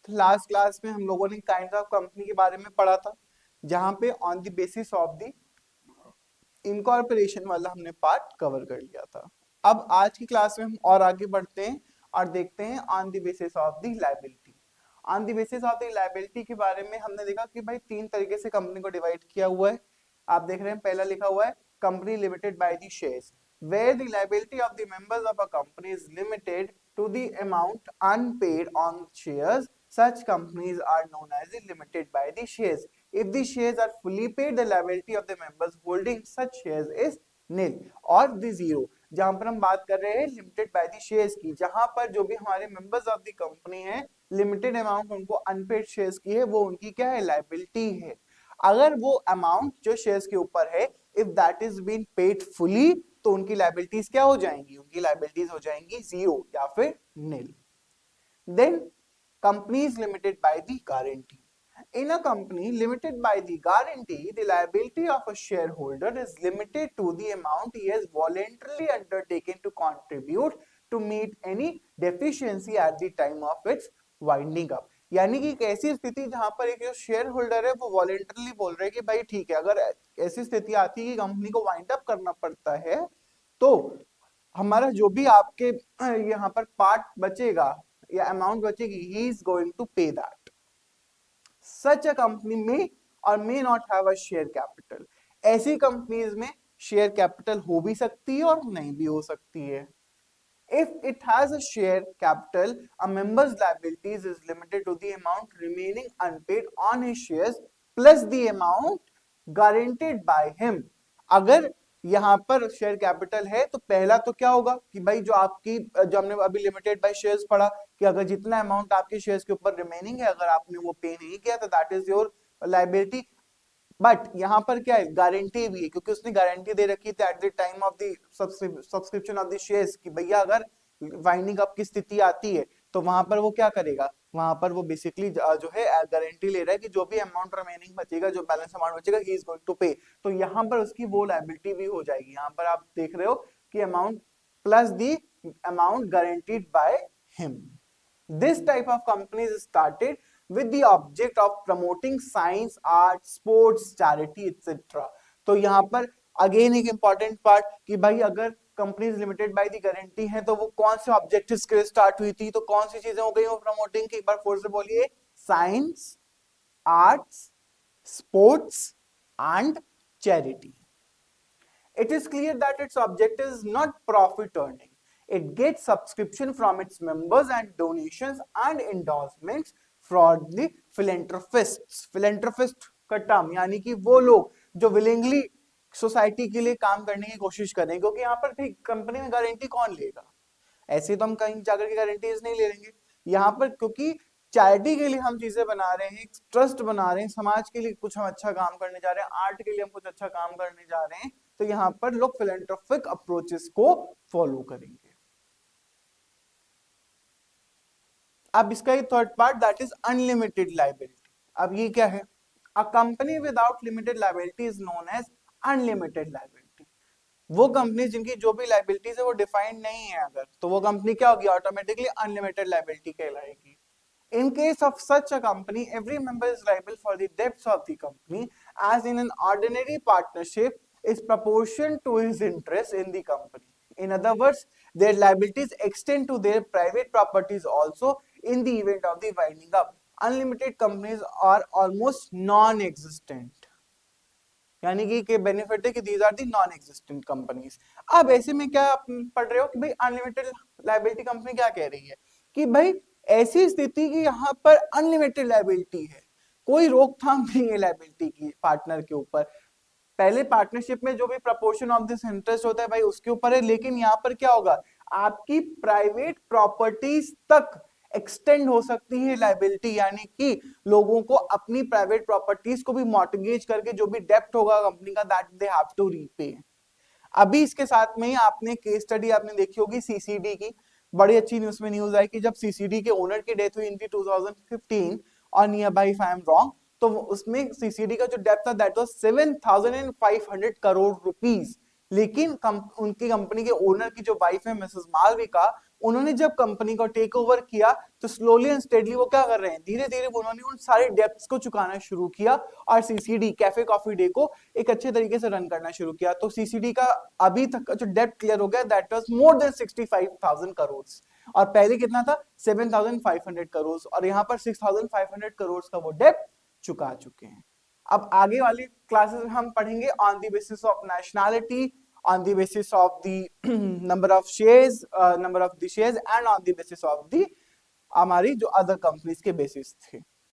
Last class में हम लोगों ने काइंड ऑफ कंपनी के बारे में पढ़ा था, जहां पे on the basis of the incorporation वाला हमने पार्ट कवर कर लिया था। अब आज की क्लास में हम और आगे बढ़ते हैं और देखते हैं on the basis of the liability. On the basis of the liability के बारे में हमने देखा कि भाई तीन तरीके से कंपनी को डिवाइड किया हुआ है। आप देख रहे हैं पहला लिखा हुआ है company limited by the shares, where the liability of the members of a company is limited to the amount unpaid on shares. Such companies are known as limited by the shares. If the shares are fully paid, the liability of the members holding such shares is nil or the zero. जहां पर हम बात कर रहे हैं limited by the shares की, जहां पर जो भी हमारे मेंबर्स ऑफ द कंपनी है, लिमिटेड अमाउंट उनको अनपेड शेयर्स की है, वो उनकी क्या है, लायबिलिटी है। अगर वो अमाउंट जो शेयर्स के ऊपर है, if that is been paid fully, तो उनकी लायबिलिटीज क्या हो जाएंगी, उनकी लायबिलिटीज हो जाएंगी जीरो या फिर नील। Then companies limited by the guarantee. In a company limited by the guarantee, the liability of a shareholder is limited to the amount he has voluntarily undertaken to contribute to meet any deficiency at the time of its winding up. यानी कि एक ऐसी स्थिति जहां पर एक जो share holder है वो वॉलेंटरली बोल रहे हैं कि भाई ठीक है, अगर ऐसी स्थिति आती है कि कंपनी को वाइंड अप करना पड़ता है, तो हमारा जो भी आपके यहाँ पर पार्ट बचेगा या अमाउंट बचेगी, ही इज गोइंग टू पे दैट। सच अ कंपनी में और may not have a share capital. ऐसी कंपनीज में शेयर कैपिटल हो भी सकती है और नहीं भी हो सकती है। If it has a share capital, a member's liabilities is limited to the amount remaining unpaid on his shares plus the amount guaranteed by him. अगर यहां पर शेयर कैपिटल है तो पहला तो क्या होगा कि भाई जो आपकी, जो हमने अभी लिमिटेड बाय शेयर्स पढ़ा कि अगर जितना अमाउंट आपके शेयर्स के ऊपर रिमेनिंग है, अगर आपने वो पे नहीं किया तो that is your liability. But यहां पर क्या है, गारंटी भी है, क्योंकि उसने गारंटी दे रखी थी at the time of the subscription of the shares कि भैया अगर वाइंडिंग अप की स्थिति आती है तो वहां पर वो क्या करेगा, वहां पर वो बेसिकली जो है गारंटी ले रहा है कि जो भी अमाउंट रिमेनिंग बचेगा, जो बैलेंस अमाउंट बचेगा, ही इज गोइंग टू पे। तो यहां पर उसकी वो लायबिलिटी भी हो जाएगी। यहां पर आप देख रहे हो कि amount plus the amount guaranteed by him. This type of companies started with the object of promoting science, art, sports, charity, etc. तो यहाँ पर अगेन एक इंपॉर्टेंट पार्ट कि भाई अगर companies limited by the guarantee है तो वो कौन से ऑब्जेक्टिव्स के लिए स्टार्ट हुई थी, तो कौन सी चीजें हो गई वो प्रमोटिंग की, एक बार फोर से बोलिए, science, arts, sports and charity. It is clear that its objective is not profit earning. It gets subscription from its members and donations and endorsements from the philanthropists. Philanthropist का term यानी कि वो लोग जो willingly society के लिए काम करने की कोशिश करें, क्योंकि यहाँ पर ठीक कंपनी में गारंटी कौन लेगा, ऐसे तो हम कहीं जाकर के गारंटीज नहीं ले लेंगे। यहाँ पर क्योंकि चैरिटी के लिए हम चीजें बना रहे हैं, ट्रस्ट बना रहे हैं, समाज के लिए कुछ हम अच्छा काम करने जा रहे हैं, आर्ट के लिए हम कुछ अच्छा काम करने जा रहे हैं, तो यहाँ पर लोग फिलेंट्रोपिक अप्रोचेस को फॉलो करेंगे। अब इसका एक third part that is unlimited liability. अब ये क्या है, a company without limited liability is known as unlimited liability. वो कंपनी जिनकी जो भी लायबिलिटीज है वो डिफाइंड नहीं है अगर, तो वो कंपनी क्या होगी, ऑटोमेटिकली अनलिमिटेड लायबिलिटी कहलाएगी। In case of such a company, every member is liable for the debts of the company, as in an ordinary partnership is proportion to his interest in the company. In other words, their liabilities extend to their private properties also in the event of the winding up. Unlimited companies are almost non-existent. यानी कि benefit है कि these are the non existent companies. अब ऐसे में क्या आप पढ़ रहे हो कि भाई अनलिमिटेड लायबिलिटी कंपनी क्या कह रही है कि भाई ऐसी स्थिति की यहाँ पर अनलिमिटेड लायबिलिटी है, कोई रोकथाम नहीं है लायबिलिटी की पार्टनर के ऊपर। पहले पार्टनरशिप में जो भी प्रपोर्शन ऑफ दिस इंटरेस्ट होता है भाई उसके ऊपर है, लेकिन यहाँ पर क्या होगा, आपकी प्राइवेट प्रॉपर्टीज तक एक्सटेंड हो सकती है लायबिलिटी, यानी कि लोगों को अपनी प्राइवेट प्रॉपर्टीज को भी मॉर्टगेज करके जो भी डेप्ट होगा कंपनी का, that they have to repay. अभी इसके साथ में ही आपने केस स्टडी आपने देखी होगी सीसीडी की, बड़ी अच्छी न्यूज में न्यूज आई कि जब सीसीडी के ओनर की डेथ हुई इन 2015 और near by if I am wrong, तो उसमें सीसीडी का जो डेप्थ था दैट वाज 7,500 करोड़ रुपीस। लेकिन उनकी कंपनी के ओनर की जो वाइफ है मिसेस मालविका, उन्होंने जब कंपनी को टेक ओवर किया तो स्लोली एंड स्टेडली वो क्या कर रहे हैं, धीरे धीरे उन्होंने उन सारे डेब्ट्स को चुकाना शुरू किया और सीसीडी कैफे कॉफी डे को एक अच्छे तरीके से रन करना शुरू किया। तो सीसीडी का अभी तक का जो डेब्ट क्लियर हो गया that was more than 65,000 crore, और पहले कितना था 7,500 करोड़, और यहाँ पर 6,500 करोड़ का वो डेब्ट चुका चुके हैं। अब आगे वाली क्लासेस में हम पढ़ेंगे on the basis of nationality, on the basis of the number of shares and on the basis of the हमारी जो अदर कंपनीज के बेसिस थे।